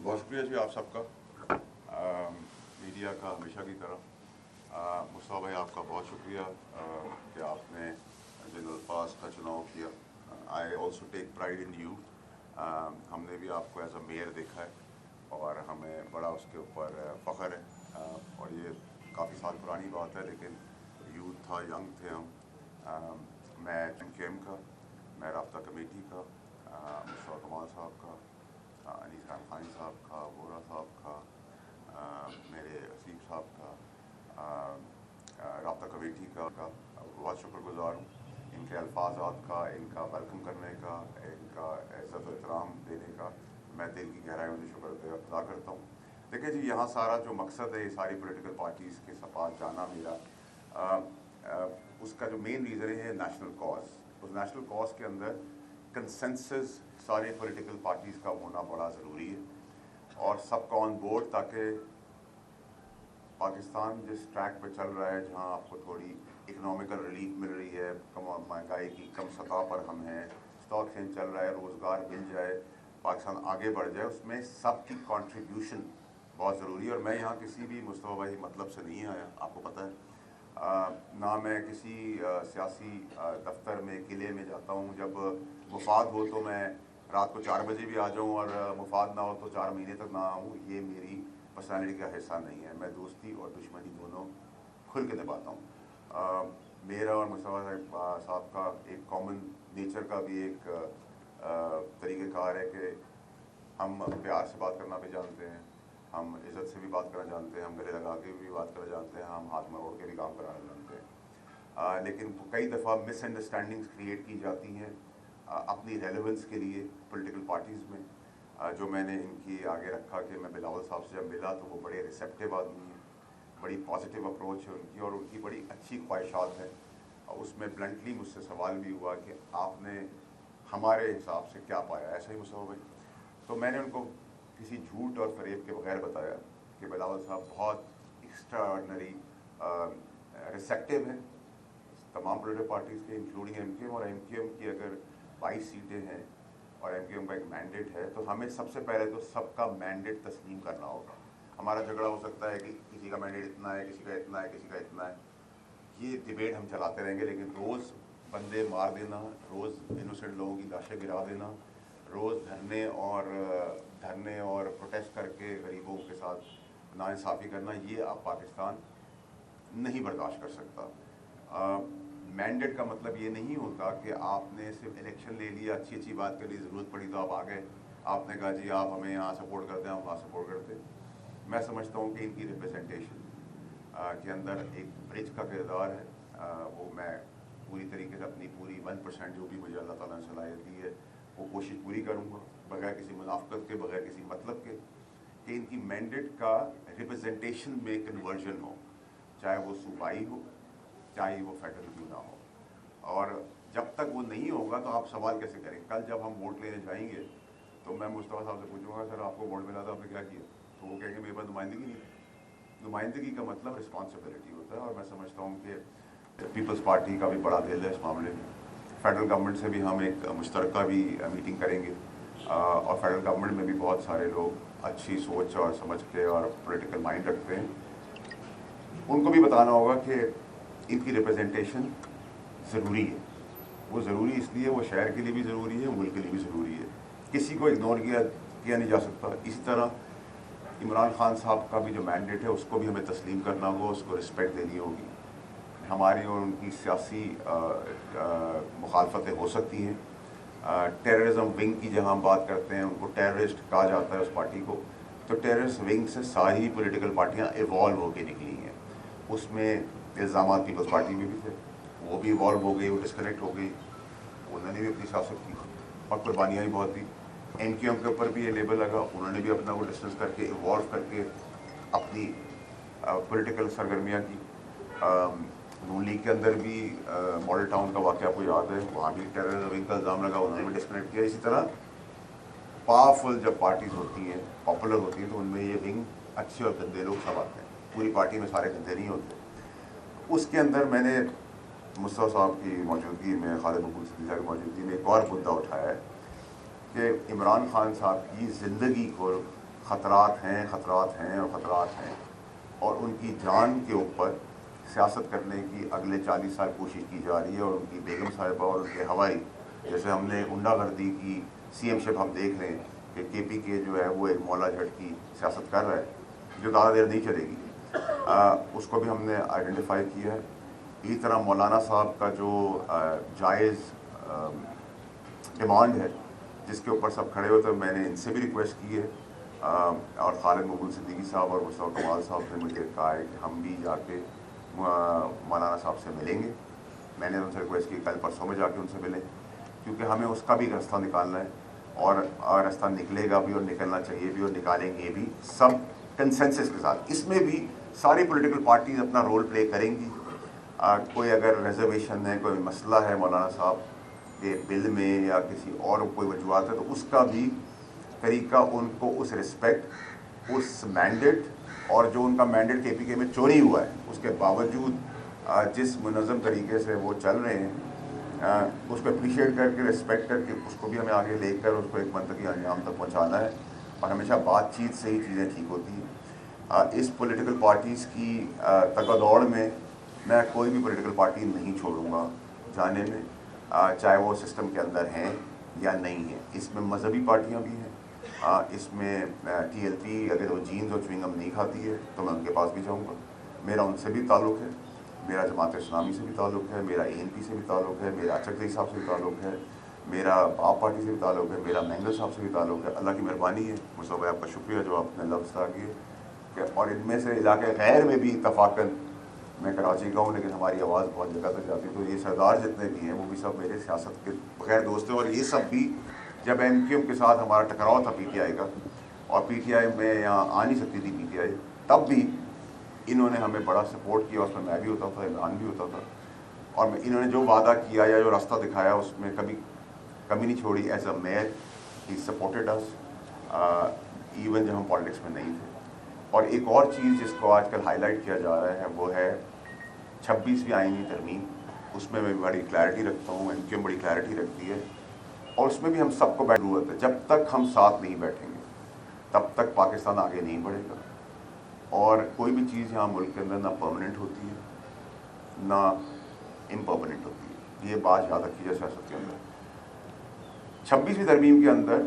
बहुत शुक्रिया जी आप सबका, मीडिया का हमेशा की तरह। मुस्तफा भाई आपका बहुत शुक्रिया कि आपने जिन अल्फाज का चुनाव किया। I also take pride in you. हमने भी आपको एज अ मेयर देखा है और हमें बड़ा उसके ऊपर फ़ख्र है। और ये काफ़ी साल पुरानी बात है, लेकिन यूथ था, यंग थे हम। मैं MKM का, मैं राब्ता कमेटी का, मुस्तफा कमाल साहब का, अनीस खान खानी साहब का, वोरा साहब का, मेरे असीफ साहब का, राब्ता कमेटी का बहुत शुक्रगुजार हूँ इनके अल्फाजात का, इनका वेलकम करने का, इनका इज़्ज़त व एहतराम देने का। मैं दिल की गहराइयों से शुक्र अदा करता हूँ। देखिए जी, यहाँ सारा जो मकसद है, ये सारी पॉलिटिकल पार्टीज़ के साथ जाना मेरा, उसका जो मेन रीज़न है नेशनल कॉज। उस नेशनल कॉज के अंदर कंसेंसस सारे पॉलिटिकल पार्टीज़ का होना बड़ा ज़रूरी है और सबका ऑन बोर्ड, ताकि पाकिस्तान जिस ट्रैक पे चल रहा है, जहाँ आपको थोड़ी इकनॉमिकल रिलीफ मिल रही है, कम महंगाई की कम सतह पर हम हैं, स्टॉक एक्सचेंज चल रहा है, रोज़गार मिल जाए, पाकिस्तान आगे बढ़ जाए, उसमें सबकी कंट्रीब्यूशन बहुत ज़रूरी है। और मैं यहाँ किसी भी मुस्तफा भाई मतलब से नहीं आया, आपको पता है। ना मैं किसी सियासी दफ्तर में, किले में जाता हूँ। जब मुफाद हो तो मैं रात को 4 बजे भी आ जाऊँ, और मुफाद ना हो तो 4 महीने तक ना आऊँ। ये मेरी पर्सनालिटी का हिस्सा नहीं है। मैं दोस्ती और दुश्मनी दोनों खुल के निभाता हूँ। मेरा और मुस्तफा साहब का एक कॉमन नेचर का भी एक तरीक़ेकार है कि हम प्यार से बात करना भी जानते हैं, हम इज़्ज़त से भी बात करना जानते हैं, हम गले लगा के भी बात करना जानते हैं, हम हाथ मरोड़ के भी काम कराना जानते हैं। लेकिन कई दफ़ा मिसअंडरस्टैंडिंग्स क्रिएट की जाती हैं अपनी रेलेवेंस के लिए पॉलिटिकल पार्टीज़ में। जो मैंने इनकी आगे रखा कि मैं बिलावल साहब से जब मिला तो वो बड़े रिसेप्टिव आदमी हैं, बड़ी पॉजिटिव अप्रोच है उनकी, और उनकी बड़ी अच्छी ख्वाहिशात हैं। और उसमें ब्लंटली मुझसे सवाल भी हुआ कि आपने हमारे हिसाब से क्या पाया, ऐसा ही मुस्तफा भाई? तो मैंने उनको किसी झूठ और फरेब के बगैर बताया कि बिलावल साहब बहुत एक्स्ट्रा ऑर्डनरी रिसेप्टिव हैं तमाम पॉलिटिकल पार्टीज़ के, इंक्लूडिंग MKM। और MKM की अगर 22 सीटें हैं और MKM का एक मैंडेट है, तो हमें सबसे पहले तो सबका मैंडेट तस्लीम करना होगा। हमारा झगड़ा हो सकता है कि किसी का मैंडेट इतना है, किसी का इतना है, किसी का इतना है, ये डिबेट हम चलाते रहेंगे। लेकिन रोज़ बंदे मार देना, रोज़ इनोसेंट लोगों की लाशें गिरा देना, रोज़ धरने और प्रोटेस्ट करके गरीबों के साथ नाइंसाफ़ी करना, ये आप पाकिस्तान नहीं बर्दाश्त कर सकता। मैंडेट का मतलब ये नहीं होता कि आपने सिर्फ इलेक्शन ले लिया, अच्छी अच्छी बात के लिए ज़रूरत पड़ी तो आप आ गए, आपने कहा जी आप हमें यहाँ सपोर्ट करते हैं, हम वहाँ सपोर्ट करते हैं। मैं समझता हूँ कि इनकी रिप्रेजेंटेशन के अंदर एक ब्रिज का किरदार है। वो मैं पूरी तरीके से अपनी पूरी 1% जो भी मुझे अल्लाह ताला ने सलाहियत दी है, वो कोशिश पूरी करूँगा, बगैर किसी मुनाफ़क़त के, बगैर किसी मतलब के, कि इनकी मैंडेट का रिप्रेजेंटेशन में कन्वर्जन हो, चाहे वो सूबाई हो, चाहे वो फेडरल क्यों ना हो। और जब तक वो नहीं होगा तो आप सवाल कैसे करेंगे? कल जब हम वोट लेने जाएंगे तो मैं मुस्तफा साहब से पूछूंगा, सर आपको वोट मिला था, आपने क्या किया? तो वो कहेंगे मेरे पास नुमाइंदगी नहीं है। नुमाइंदगी का मतलब रिस्पॉन्सिबिलिटी होता है, और मैं समझता हूँ कि पीपल्स पार्टी का भी बड़ा दिल है इस मामले में। फेडरल गवर्नमेंट से भी हम एक मुश्तरका भी मीटिंग करेंगे, और फेडरल गवर्नमेंट में भी बहुत सारे लोग अच्छी सोच और समझ के और पॉलिटिकल माइंड रखते हैं। उनको भी बताना होगा कि इनकी रिप्रेजेंटेशन ज़रूरी है। वो ज़रूरी इसलिए, वो शहर के लिए भी ज़रूरी है, मुल्क के लिए भी ज़रूरी है। किसी को इग्नोर किया नहीं जा सकता। इसी तरह इमरान खान साहब का भी जो मैंडेट है, उसको भी हमें तस्लीम करना होगा, उसको रिस्पेक्ट देनी होगी। हमारी और उनकी सियासी मुखालफतें हो सकती हैं। टेररिज्म विंग की जहाँ हम बात करते हैं, उनको टेररिस्ट कहा जाता है उस पार्टी को, तो टेररिस्ट विंग से सारी पॉलिटिकल पार्टियाँ इवॉल्व होकर निकली हैं। उसमें इल्ज़ाम पीपल्स पार्टी में भी थे, वो भी इवॉल्व हो गई, वो डिस्कनेक्ट हो गई, उन्होंने भी अपनी सियासत की और कुर्बानियाँ भी बहुत दी। MKM के ऊपर भी ये लेबल लगा, उन्होंने भी अपना वो डिस्टेंस करके, इवॉल्व करके अपनी पॉलिटिकल सरगर्मियाँ की। नून लीग के अंदर भी मॉडल टाउन का वाक़या आपको याद है, वहाँ भी टेररिज्म विंग का इल्ज़ाम लगा, उन्होंने भी डिस्कनेक्ट किया। इसी तरह पावरफुल जब पार्टीज़ होती हैं, पॉपुलर होती हैं, तो उनमें ये विंग अच्छे और गंदे लोग सब आते हैं। पूरी पार्टी में सारे गंदे नहीं होते। उसके अंदर मैंने मुस्तफा साहब की मौजूदगी में, खालिद मकबूल सिद्दीकी की मौजूदगी में एक और मुद्दा उठाया है कि इमरान खान साहब की ज़िंदगी को خطرات ہیں اور خطرات ہیں، اور ان کی جان کے اوپر سیاست کرنے کی اگلے 40 سال کوشش کی جا رہی ہے، اور ان کی بیگم صاحبہ اور ان کے ہوائی، جیسے ہم نے غنڈہ گردی کی سی ایم شپ ہم دیکھ رہے ہیں کہ کے پی کے جو ہے وہ ایک مولا جھٹ کی سیاست کر رہا ہے جو زیادہ دیر نہیں چلے گی، اس کو بھی ہم نے آئیڈینٹیفائی کیا ہے۔ اسی طرح مولانا صاحب کا جو جائز ڈیمانڈ ہے جس کے اوپر سب کھڑے ہوتے ہیں، میں نے ان سے بھی ریکویسٹ کی ہے، اور خالد مقبول صدیقی صاحب اور مصطفیٰ کمال صاحب نے مجھے کہا ہے کہ ہم بھی جا کے مولانا صاحب سے ملیں گے۔ میں نے ان سے ریکویسٹ کی کل پرسوں میں جا کے ان سے ملیں، کیونکہ ہمیں اس کا بھی راستہ نکالنا ہے، اور راستہ نکلے گا بھی اور نکلنا چاہیے بھی اور نکالیں گے بھی سب کنسنسس کے ساتھ۔ اس میں بھی ساری پولیٹیکل پارٹیز اپنا رول پلے کریں گی۔ کوئی اگر ریزرویشن ہے، کوئی مسئلہ ہے مولانا صاحب کے بل میں یا کسی اور کوئی وجوہات ہے، تو اس کا بھی طریقہ ان کو اس رسپیکٹ، اس مینڈیٹ، اور جو ان کا مینڈیٹ کے پی کے میں چوری ہوا ہے اس کے باوجود جس منظم طریقے سے وہ چل رہے ہیں، اس کو اپریشیٹ کر کے رسپیکٹ کر کے اس کو بھی ہمیں آگے لے کر اس کو ایک منطقی انجام تک پہنچانا ہے، اور ہمیشہ بات چیت سے ہی چیزیں ٹھیک ہوتی ہیں۔ اس پولیٹیکل پارٹیز کی تگا دوڑ میں میں کوئی بھی پولیٹیکل پارٹی نہیں چھوڑوں گا جانے میں، چاہے وہ سسٹم کے اندر ہیں یا نہیں ہیں۔ اس میں مذہبی پارٹیاں بھی ہیں، اس میں ٹی ایل پی اگر وہ جینز اور چوئنگم نہیں کھاتی ہے تو میں ان کے پاس بھی جاؤں گا، میرا ان سے بھی تعلق ہے، میرا جماعت اسلامی سے بھی تعلق ہے، میرا اے این پی سے بھی تعلق ہے، میرا چکری صاحب سے بھی تعلق ہے، میرا آپ پارٹی سے بھی تعلق ہے، میرا مینگل صاحب سے بھی تعلق ہے۔ اللہ کی مہربانی ہے، مصطفیٰ آپ کا شکریہ جو آپ نے لفظ آ کیے، اور ان میں سے علاقے غیر میں بھی اتفاقاً میں کراچی کا ہوں لیکن ہماری آواز بہت جگہ تک جاتی ہے، تو یہ سردار جتنے بھی ہیں وہ بھی سب میرے سیاست کے بغیر دوست ہیں، اور یہ سب بھی جب ایم کیو ایم کے ساتھ ہمارا ٹکراؤ تھا پی ٹی آئی کا، اور پی ٹی آئی میں یہاں آ نہیں سکتی تھی پی ٹی آئی، تب بھی انہوں نے ہمیں بڑا سپورٹ کیا، اس میں بھی ہوتا تھا، عمران بھی ہوتا تھا، اور انہوں نے جو وعدہ کیا یا جو راستہ دکھایا اس میں کبھی کمی نہیں چھوڑی۔ As a mayor he supported us, even جب ہم پالیٹکس میں نہیں تھے۔ اور ایک اور چیز جس کو آج کل ہائی لائٹ کیا جا رہا ہے وہ ہے 26ویں آئینی ترمیم، اس میں بڑی کلیئرٹی رکھتا ہوں، ایم کیو ایم بڑی کلیئرٹی رکھتی ہے، اور اس میں بھی ہم سب کو ضرورت ہے۔ جب تک ہم ساتھ نہیں بیٹھیں گے تب تک پاکستان آگے نہیں بڑھے گا، اور کوئی بھی چیز یہاں ملک کے اندر نہ پرماننٹ ہوتی ہے نہ امپرماننٹ ہوتی ہے، یہ بات یاد رکھیے سیاست کے اندر۔ 26ویں ترمیم کے اندر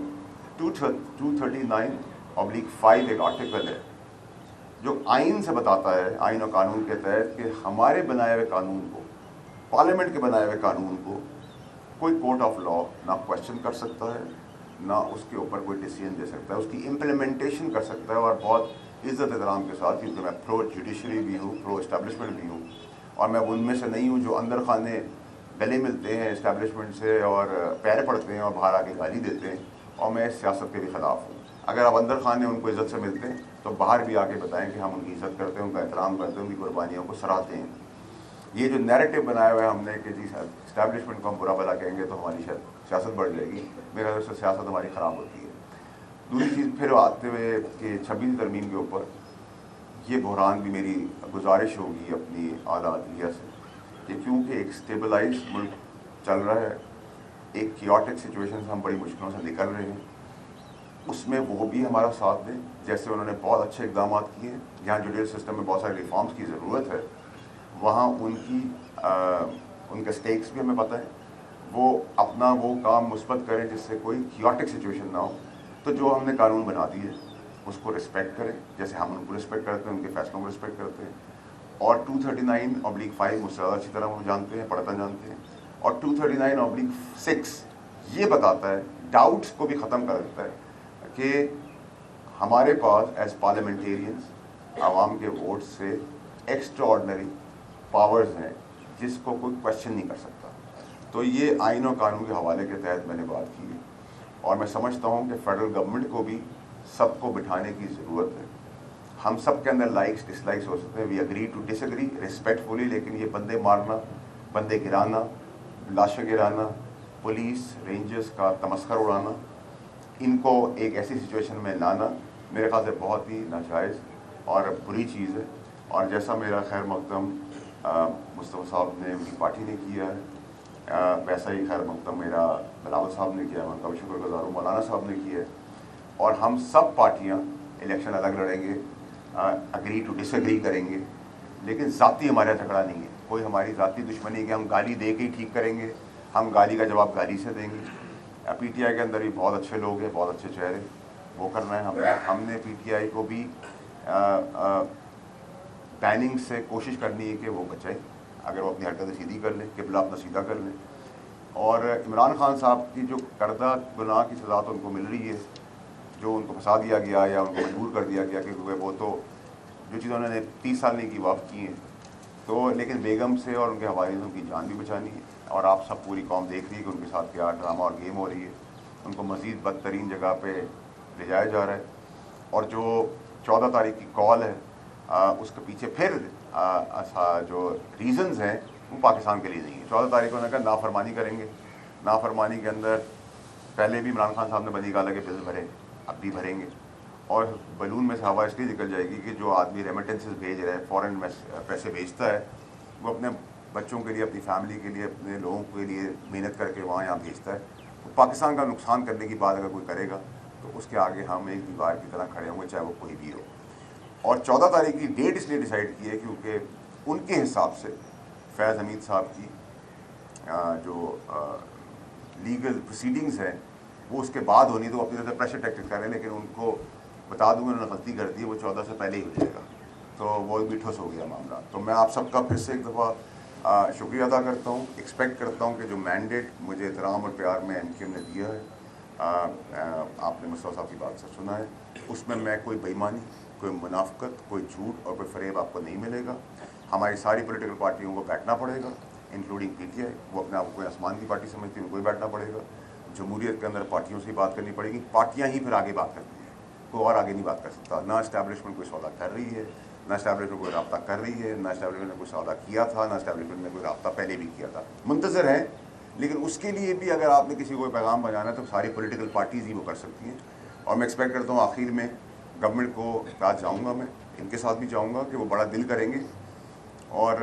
239/5 ایک آرٹیکل ہے جو آئین سے بتاتا ہے، آئین و قانون کے تحت، کہ ہمارے بنائے ہوئے قانون کو، پارلیمنٹ کے بنائے ہوئے قانون کو کوئی کورٹ آف لا نہ کویشچن کر سکتا ہے، نہ اس کے اوپر کوئی ڈیسیژن دے سکتا ہے، اس کی امپلیمنٹیشن کر سکتا ہے، اور بہت عزت احترام کے ساتھ، کیونکہ میں پرو جوڈیشری بھی ہوں، پرو اسٹیبلشمنٹ بھی ہوں، اور میں ان میں سے نہیں ہوں جو اندر خانے گلے ملتے ہیں اسٹیبلشمنٹ سے اور پیر پڑتے ہیں اور باہر آ کے گالی دیتے ہیں، اور میں اس سیاست کے بھی خلاف ہوں۔ اگر آپ اندر خانے ان کو عزت سے ملتے ہیں تو باہر بھی آ کے بتائیں کہ ہم ان کی عزت کرتے ہیں، ان کا احترام کرتے ہیں، ان کی قربانیوں کو سراہتے ہیں۔ یہ جو نیریٹو بنایا ہوا ہے ہم نے کہ جی اسٹیبلشمنٹ کو ہم برا بھلا کہیں گے تو ہماری سیاست بڑھ جائے گی، میرا خیال سے سیاست ہماری خراب ہوتی ہے۔ دوسری چیز پھر آتے ہوئے کہ 26ویں ترمیم کے اوپر یہ بحران بھی میری گزارش ہوگی اپنی اعلیٰ عدلیہ سے کہ کیونکہ ایک اسٹیبلائز ملک چل رہا ہے، ایک کیوٹک سچویشن سے ہم بڑی مشکلوں سے نکل رہے ہیں، اس میں وہ بھی ہمارا ساتھ دیں، جیسے انہوں نے بہت اچھے اقدامات کیے ہیں۔ جہاں جوڈیشل سسٹم میں بہت سارے ریفارمز کی ضرورت ہے، وہاں ان کے سٹیکس بھی ہمیں پتہ ہے، وہ اپنا وہ کام مثبت کریں جس سے کوئی کیوٹک سچویشن نہ ہو۔ تو جو ہم نے قانون بنا دیے اس کو رسپیکٹ کریں، جیسے ہم ان کو رسپیکٹ کرتے ہیں، ان کے فیصلوں کو رسپیکٹ کرتے ہیں۔ اور 239/5 مجھ سے زیادہ اچھی طرح ہم جانتے ہیں، پڑھنا جانتے ہیں، اور 239/6 یہ بتاتا ہے، ڈاؤٹس کو بھی ختم کر دیتا ہے کہ ہمارے پاس ایز پارلیمنٹیرینز عوام کے ووٹ سے ایکسٹرا آرڈنری پاورز ہیں جس کو کوئی کویشچن نہیں کر سکتا۔ تو یہ آئین و قانون کے حوالے کے تحت میں نے بات کی ہے، اور میں سمجھتا ہوں کہ فیڈرل گورنمنٹ کو بھی سب کو بٹھانے کی ضرورت ہے۔ ہم سب کے اندر لائکس ڈس لائکس ہو سکتے ہیں، we agree to disagree respectfully, لیکن یہ بندے مارنا، بندے گرانا، لاشیں گرانا، پولیس رینجرز کا تمسخر اڑانا، ان کو ایک ایسی سچویشن میں لانا میرے خیال سے بہت ہی ناجائز اور بری چیز ہے۔ اور جیسا میرا خیر مقدم مصطفیٰ صاحب نے، ان کی پارٹی نے کیا ہے، ویسا ہی خیر مقدم میرا بلاول صاحب نے کیا ہے، میں ان کا بھی شکر گزار ہوں، مولانا صاحب نے کیا ہے، اور ہم سب پارٹیاں इलेक्शन अलग लड़ेंगे, अग्री टू डिसएग्री करेंगे, लेकिन ज़ाती हमारा झगड़ा नहीं है, कोई हमारी ज़ाती दुश्मनी कि हम गाली दे के ही ठीक करेंगे, हम गाली का जवाब गाली से देंगे। पीटीआई के अंदर भी बहुत अच्छे लोग हैं, बहुत अच्छे चेहरे, वो करना है हमने पीटीआई को भी बैनिंग से कोशिश करनी है कि वो बचाए, अगर वो अपनी हरकतें सीधी कर लें, किबला अपना सीधा कर लें। और इमरान खान साहब की जो करदा गुनाह की सज़ा तो उनको मिल रही है, जो उनको फंसा दिया गया या उनको मजबूर कर दिया गया, क्योंकि वो तो जो चीज़ उन्होंने 30 साल नहीं की वाफ की हैं, तो लेकिन बेगम से और उनके हवाले से उनकी जान भी बचानी है। और आप सब पूरी कौम देख रही है कि उनके साथ क्या ड्रामा और गेम हो रही है, उनको मज़ीद बदतरीन जगह पे ले जाया जा रहा है। और जो 14 तारीख की कॉल है, उसके पीछे फिर जो रीज़न्स हैं वो पाकिस्तान के लिए नहीं है। 14 तारीख को उन्होंने कहा नाफरमानी करेंगे, नाफरमानी के अंदर पहले भी इमरान खान साहब ने बनी गाला के बिल भरे, अब भी भरेंगे। और बलून में से हवा इसलिए निकल जाएगी कि जो आदमी रेमिटेंसेस भेज रहा है, फ़ॉरेन पैसे भेजता है, वो अपने बच्चों के लिए, अपनी फैमिली के लिए, अपने लोगों के लिए मेहनत करके वहाँ यहाँ भेजता है। तो पाकिस्तान का नुकसान करने की बात अगर कोई करेगा तो उसके आगे हम एक दीवार की तरह खड़े होंगे, चाहे वो कोई भी हो। और 14 तारीख की डेट इसलिए डिसाइड की है क्योंकि उनके हिसाब से फैज़ हमीद साहब की जो लीगल प्रोसीडिंग्स हैं वो उसके बाद होनी, तो अपनी तरफ से प्रेशर टैक्टिक्स कर रहे हैं, लेकिन उनको बता दूंगा उन्होंने गलती कर दी है, वो 14 से पहले ही हो जाएगा, तो वो भी ठुस हो गया मामला। तो मैं आप सबका फिर से एक दफ़ा शुक्रिया अदा करता हूँ, एक्सपेक्ट करता हूँ कि जो मैंडेट मुझे एहतराम और प्यार में MKM ने दिया है, आपने मुस्तफा साहब की बात से सुना है, उसमें मैं कोई बेईमानी, कोई मुनाफकत, कोई झूठ और कोई फरेब आपको नहीं मिलेगा। हमारी सारी पॉलिटिकल पार्टियों को बैठना पड़ेगा, इंक्लूडिंग PTI, वो अपने आप को आसमान की पार्टी समझती है, उनको भी बैठना पड़ेगा। जमहूरियत के अंदर पार्टियों से ही बात करनी पड़ेगी, पार्टियाँ ही फिर आगे बात करती हैं, कोई और आगे नहीं बात कर सकता। ना इस्टेब्लिशमेंट कोई सौदा कर रही है, ना इस्टेब्लिशमेंट कोई रब्ता कर रही है, ना इस्टेब्लिशमेंट ने कोई सौदा किया था, ना इस्टेब्लिशमेंट ने कोई रब्ता पहले भी किया था। मुंतज़र है, लेकिन उसके लिए भी अगर आपने किसी को पैगाम बजाना है तो सारी पॉलिटिकल पार्टीज़ ही वो कर सकती हैं। और मैं एक्सपेक्ट करता हूँ आखिर में गवर्नमेंट को साथ जाऊँगा, मैं इनके साथ भी जाऊँगा कि वो बड़ा दिल करेंगे और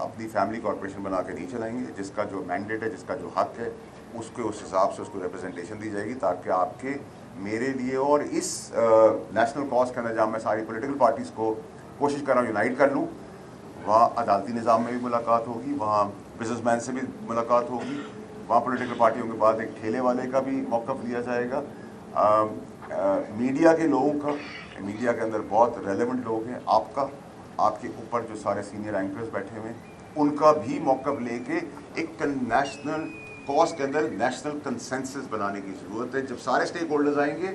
अपनी फैमिली कॉर्पोरेशन बना के नहीं चलाएंगे। जिसका जो मैंडेट है, जिसका जो हक है, उसके उस हिसाब से उसको रिप्रेजेंटेशन दी जाएगी, ताकि आपके, मेरे लिए और इस नेशनल कॉज के अंदर जहाँ मैं सारी पॉलिटिकल पार्टीज़ को कोशिश कर रहा हूँ यूनाइट कर लूँ, वहाँ अदालती निज़ाम में भी मुलाकात होगी, वहाँ बिजनेसमैन से भी मुलाकात होगी, वहाँ पॉलिटिकल पार्टियों के बाद एक ठेले वाले का भी मौक़िफ़ लिया जाएगा, मीडिया के लोगों का, मीडिया के अंदर बहुत रेलेवेंट लोग हैं, आपके ऊपर जो सारे सीनियर एंकर्स बैठे हुए हैं, उनका भी मौक़िफ़ लेके एक नेशनल कॉज के अंदर नेशनल कंसेंसस बनाने की ज़रूरत है। जब सारे स्टेक होल्डर्स आएंगे,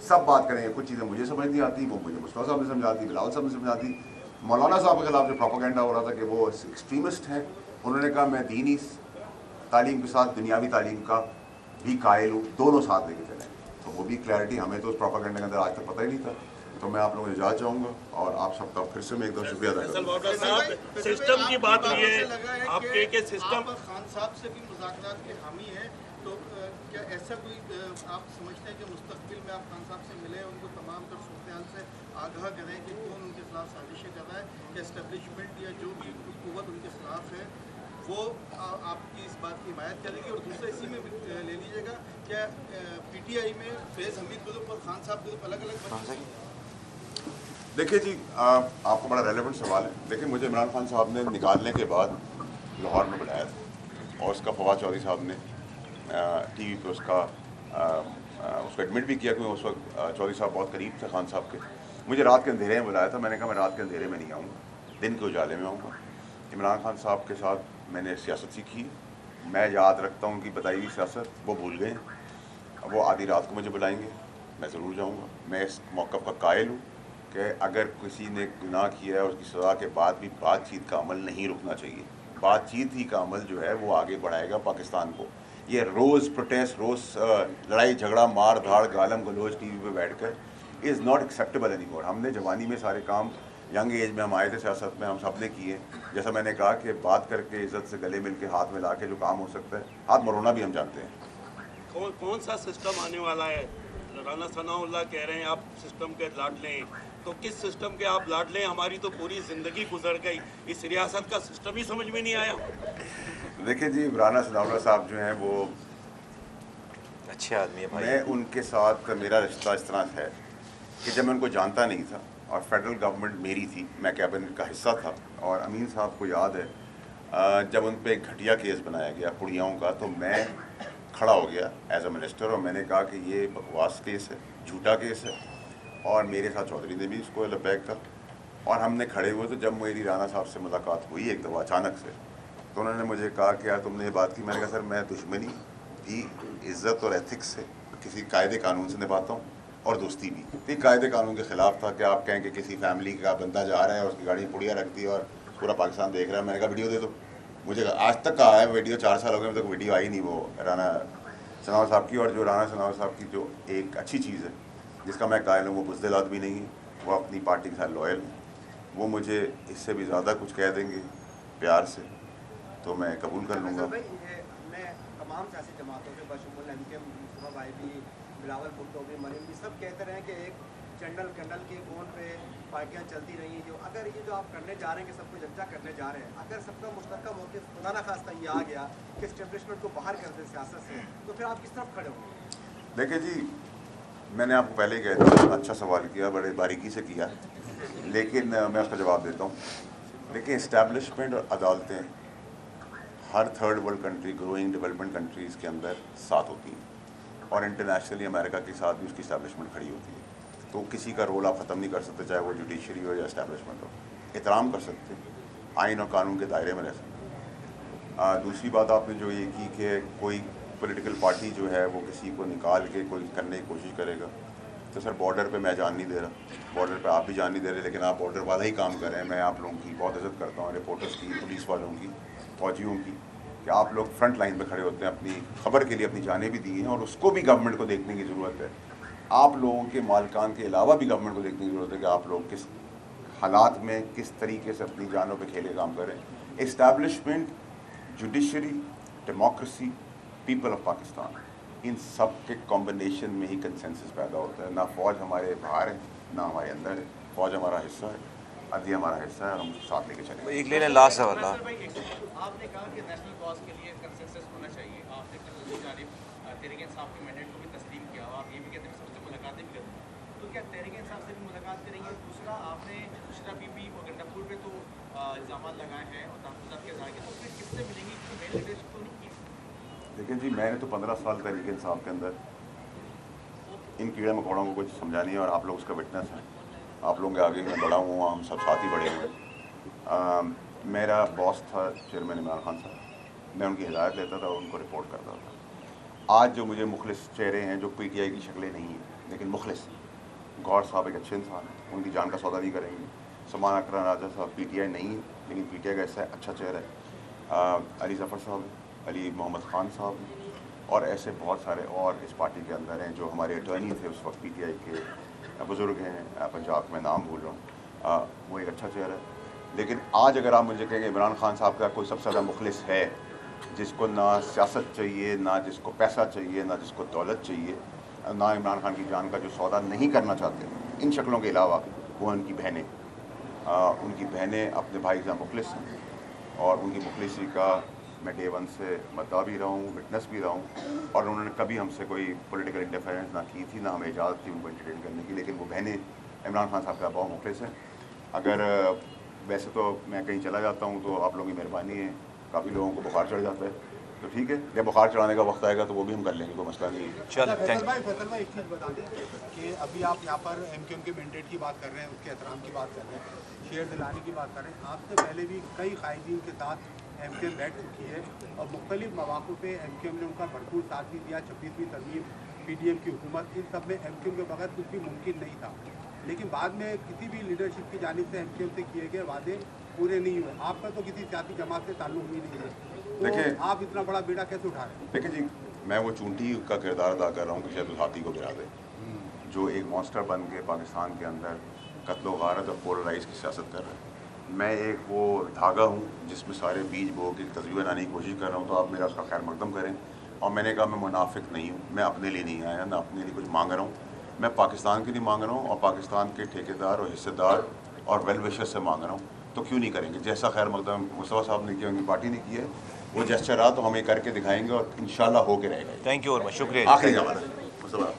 सब बात करेंगे। कुछ चीज़ें मुझे समझ नहीं आती, वो मुझे मुस्तफा साहब ने समझा दी, बिलावल साहब ने समझा दी। मौलाना साहब के खिलाफ जो प्रोपेगेंडा हो रहा था कि वो एक्सट्रीमिस्ट हैं, उन्होंने कहा मैं दीनी तालीम के साथ दुनियावी तालीम का भी कायल हूँ, दोनों साथ लेके चलें। तो वो भी क्लैरिटी, हमें तो उस प्रोपेगेंडा के अंदर आज तक पता ही नहीं था। तो मैं आप लोगों को इजाज़त चाहूँगा और आप सबका फिर से मैं एकदम शुक्रिया अदा करूँगा। सिस्टम की बात हुई है, आपके के सिस्टम खान साहब से भी मुज़ाकरात के हामी हैं, तो क्या ऐसा कोई आप समझते हैं कि मुस्तक़बिल में आप खान साहब से मिले, उनको तमाम तर सूरत-ए-हाल से आगाह करें कि कौन उनके खिलाफ साजिशें कर रहा है, कि एस्टेब्लिशमेंट या जो भी कुव्वत उनके खिलाफ है वो आपकी इस बात की हिमायत करेगी? और दूसरा इसी में ले लीजिएगा, क्या PTI में फैज़ हमीद ग्रुप और खान साहब ग्रुप अलग अलग बन सकते हैं? देखिए जी, आपको बड़ा रेलेवेंट सवाल है। देखिए, मुझे इमरान खान साहब ने निकालने के बाद लाहौर में बुलाया था और उसका फवाद चौधरी साहब ने TV पे उसको एडमिट भी किया, क्योंकि उस वक्त चौधरी साहब बहुत करीब थे खान साहब के। मुझे रात के अंधेरे में बुलाया था, मैंने कहा मैं रात के अंधेरे में नहीं आऊँगा, दिन के उजाले में आऊँगा। इमरान खान साहब के साथ मैंने सियासत सीखी, मैं याद रखता हूँ उनकी बताई हुई सियासत, वो भूल गए। वो आधी रात को मुझे बुलाएंगे, मैं ज़रूर जाऊँगा। मैं इस मौक़िफ़ का कायल हूँ कि अगर किसी ने गुनाह किया है, उसकी सज़ा के बाद भी बातचीत का अमल नहीं रुकना चाहिए। बातचीत ही का अमल जो है वो आगे बढ़ाएगा पाकिस्तान को। ये रोज़ प्रोटेस्ट, रोज़ लड़ाई झगड़ा, मार धाड़, गालम गलोच TV पे बैठकर is not acceptable any more. हमने जवानी में सारे काम, यंग एज में हम आए थे सियासत में, हम सब ने किए। जैसा मैंने कहा कि बात करके, इज़्ज़त से गले मिल के, हाथ मिला के जो काम हो सकता है, हाथ मरोना भी हम जानते हैं। कौन सा सिस्टम आने वाला है? राना सनाउल्लाह कह रहे हैं आप सिस्टम के लाडले, तो किस सिस्टम के आप लाडले? हमारी तो पूरी ज़िंदगी गुजर गई, इस रियासत का सिस्टम ही समझ में नहीं आया। देखिए जी, राना सनाउल्लाह साहब जो हैं वो अच्छे आदमी है भाई। मैं उनके साथ मेरा रिश्ता इस तरह है کہ जब मैं उनको जानता नहीं था और फेडरल गवर्नमेंट मेरी थी, मैं कैबिनेट का हिस्सा था, और अमीन साहब को याद है जब उन पर एक घटिया केस बनाया गया पुड़ियाओं का, तो मैं खड़ा हो गया एज अ मिनिस्टर और मैंने कहा कि ये बकवास केस है, झूठा केस है, और मेरे साथ चौधरी ने भी इसको लबैक था, और हमने खड़े हुए। तो जब मेरी राणा साहब से मुलाकात हुई एक दफ़ा अचानक से, तो उन्होंने मुझे कहा कि यार तुमने ये बात की। मैंने कहा सर मैं दुश्मनी भी इज़्ज़त और एथिक्स से किसी कायदे कानून से निभाता हूँ, और दोस्ती भी। तो कायदे कानून के ख़िलाफ़ था कि आप कहें कि किसी फैमिली का बंदा जा रहा है और उसकी गाड़ी में पुड़िया रख दी और पूरा पाकिस्तान देख रहा है। मैंने कहा वीडियो दे दो। मुझे आज तक कहा है वीडियो, 4 साल हो गए, अभी तक वीडियो आई नहीं वो राणा सनावल साहब की। और जो राणा सनावल साहब की जो एक अच्छी चीज़ है जिसका मैं कायल हूँ, वो बुज़दिल आदमी नहीं है, वो अपनी पार्टी के साथ लॉयल है। वो मुझे इससे भी ज़्यादा कुछ कह देंगे प्यार से तो मैं कबूल कर लूँगा। मैं तमाम सियासी जमातों के बशमूल एमकेएम, मुस्तफा भाई भी, बिलावल भुट्टो भी, मरीम भी, सब कहते रहे कि एक चंडल कंडल के कोन पे पार्टियाँ चलती रही हैं। जो अगर ये जो आप करने जा रहे हैं कि सबको यकजा करने जा रहे हैं, अगर सबका मुश्तरका मौक़िफ़ खुदा न खास्ता ये आ गया कि इस्टेब्लिशमेंट को बाहर कर दे सियासत से, तो फिर आप किस तरफ खड़े होंगे? देखिए जी, मैंने आपको पहले ही कह दिया, अच्छा सवाल किया, बड़े बारीकी से किया, लेकिन मैं उसका जवाब देता हूँ। देखिए, इस्टेब्लिशमेंट और अदालतें हर third world country, growing development countries के अंदर साथ होती हैं, और इंटरनेशनली अमेरिका के साथ भी उसकी इस्टेब्लिशमेंट खड़ी होती है। तो किसी का रोल आप ख़त्म नहीं कर सकते, चाहे वो जुडिशरी हो या इस्टेब्लिशमेंट हो। एहतराम कर सकते हैं, आइन और कानून के दायरे में रह सकते। दूसरी बात आपने जो ये की कि कोई पॉलिटिकल पार्टी जो है वो किसी को निकाल के कोई करने की कोशिश करेगा, तो सर बॉर्डर पे मैं जान नहीं दे रहा, बॉर्डर पे आप भी जान नहीं दे रहे, लेकिन आप बॉर्डर वाला ही काम कर रहे हैं। मैं आप लोगों की बहुत इज़्ज़त करता हूँ, रिपोर्टर्स की, पुलिस वालों की, फौजियों की, कि आप लोग फ्रंट लाइन पे खड़े होते हैं, अपनी खबर के लिए अपनी जानें भी दी हैं, और उसको भी गवर्नमेंट को देखने की ज़रूरत है। आप लोगों के मालकान के अलावा भी गवर्नमेंट को देखने की ज़रूरत है कि आप लोग किस हालात में किस तरीके से अपनी जानों पे खेले काम करें। Establishment, judiciary, democracy, people of Pakistan, इन सब के कॉम्बिनेशन में ही कंसेंसस पैदा होता है। ना फ़ौज हमारे बाहर है, ना हमारे अंदर है। फ़ौज हमारा हिस्सा है, अदलिया हमारा हिस्सा है, और हम उसको साथ लेके चलेंगे। एक लेने लास्ट सवाल आपने कहा कि नेशनल कॉज के लिए कंसेंसस होना चाहिए। आपने कल जानिब तहरीक इंसाफ के मैंडेट को भी तस्लीम किया, और आप ये भी कहते हैं सबसे मुलाकातें भी करते हैं, तो क्या तहरीक इंसाफ से भी मुलाकात करेंगे? दूसरा, आपने बुशरा बीबी और गंडापुर पे तो इल्ज़ाम लगाए हैं और तहफ़्फ़ुज़ात के ज़ायके, तो फिर किससे मिलेंगी? क्योंकि मेन लीडरशिप तो नहीं की। देखिए जी, मैंने तो 15 साल तहरीक इंसाफ के अंदर इन कीड़े मकोड़ों को कुछ समझा नहीं है, और आप लोग उसका विटनेस हैं। आप लोगों के आगे मैं बड़ा हुआ, हम सब साथ ही बड़े हुए। मेरा बॉस था चेयरमैन इमरान खान साहब, मैं उनकी हिदायत लेता था और उनको रिपोर्ट करता था। आज जो मुझे मुखलिस चेहरे हैं, जो पीटीआई की शक्लें नहीं हैं लेकिन मुखलिस, गौर साहब एक अच्छे इंसान हैं, उनकी जान का सौदा नहीं करेंगे। समान अकरम राजा साहब पीटीआई नहीं है लेकिन पीटीआई का ऐसा अच्छा चेहरा है। अली ज़फ़र साहब, अली मोहम्मद ख़ान साहब, और ऐसे बहुत सारे और इस पार्टी के अंदर हैं जो हमारे अटॉर्नी थे उस वक्त, पीटीआई के बुज़ुर्ग हैं, पंजाब में नाम भूल रहा हूँ, वो एक अच्छा चेहरा है। लेकिन आज अगर आप मुझे कहेंगे इमरान खान साहब का कोई सबसे ज़्यादा मुखलिस है, जिसको ना सियासत चाहिए, ना जिसको पैसा चाहिए, ना जिसको दौलत चाहिए, ना इमरान खान की जान का जो सौदा नहीं करना चाहते, इन शक्लों के अलावा, वो उनकी बहनें। उनकी बहनें अपने भाई से मुखलिस हैं, और उनकी मुखलिसी का मैं डे वन से मद्दा भी रहा हूँ, विटनेस भी रहा हूँ, और उन्होंने कभी हमसे कोई पॉलिटिकल इंटरफेरेंस ना की थी, ना हमें इजाज़त थी उनको इंटरटेन करने की। लेकिन वो बहनें इमरान खान साहब का बहुत मुखलिस हैं। अगर वैसे तो मैं कहीं चला जाता हूँ तो आप लोगों की मेहरबानी है, काफ़ी लोगों को बुखार चढ़ जाता है, तो ठीक है, जब बुखार चढ़ाने का वक्त आएगा तो वो भी हम कर लेंगे, कोई मसला नहीं है। चल फैसल भाई एक चीज़ बता दें कि अभी आप यहाँ पर एमकेएम के मैंडेट की बात कर रहे हैं, उसके एहतराम की बात कर रहे हैं, शेयर दिलाने की बात कर रहे हैं। आपसे पहले भी कई कायदीन के साथ एमकेएम बैठ चुकी है, और मुख्तलिफ मौक़ों पे एमकेएम ने उनका भरपूर साथ भी दिया। 26वीं तरमीम, पीडीएम की हुकूमत, इन सब में एमकेएम के बगैर कुछ भी मुमकिन नहीं था। लेकिन बाद में किसी भी लीडरशिप की जानिब से एमकेएम से किए गए वादे पूरे नहीं हुए। आपका तो किसी सियासी जमात से ताल्लुक भी नहीं है, तो देखिए, आप इतना बड़ा बेड़ा कैसे उठा रहे हैं? देखिए जी, मैं वो चूंटी का किरदार अदा कर रहा हूँ कि शायद उस हाथी को गिरा दे, जो एक मॉन्स्टर बन के पाकिस्तान के अंदर कत्ल गारत और पोलराइज की सियासत कर रहे हैं। मैं एक वो धागा हूँ जिसमें सारे बीज बो के तस्वीर बनाने की कोशिश कर रहा हूँ, तो आप मेरा उसका खैर मकदम करें। और मैंने कहा मैं मुनाफिक नहीं हूँ, मैं अपने लिए नहीं आया, ना अपने लिए कुछ मांग रहा हूँ, मैं पाकिस्तान के लिए मांग रहा हूँ, और पाकिस्तान के ठेकेदार और हिस्सेदार और वेल विशर से मांग रहा हूँ। तो क्यों नहीं करेंगे? जैसा खैर मकदम मुस्तफा साहब ने किया, उनकी पार्टी ने किया है, वो जेस्चर रहा तो हमें करके दिखाएंगे, और इंशाल्लाह हो के रहेगा। थैंक यू और शुक्रिया। आखिरी जमाना मुस्तफा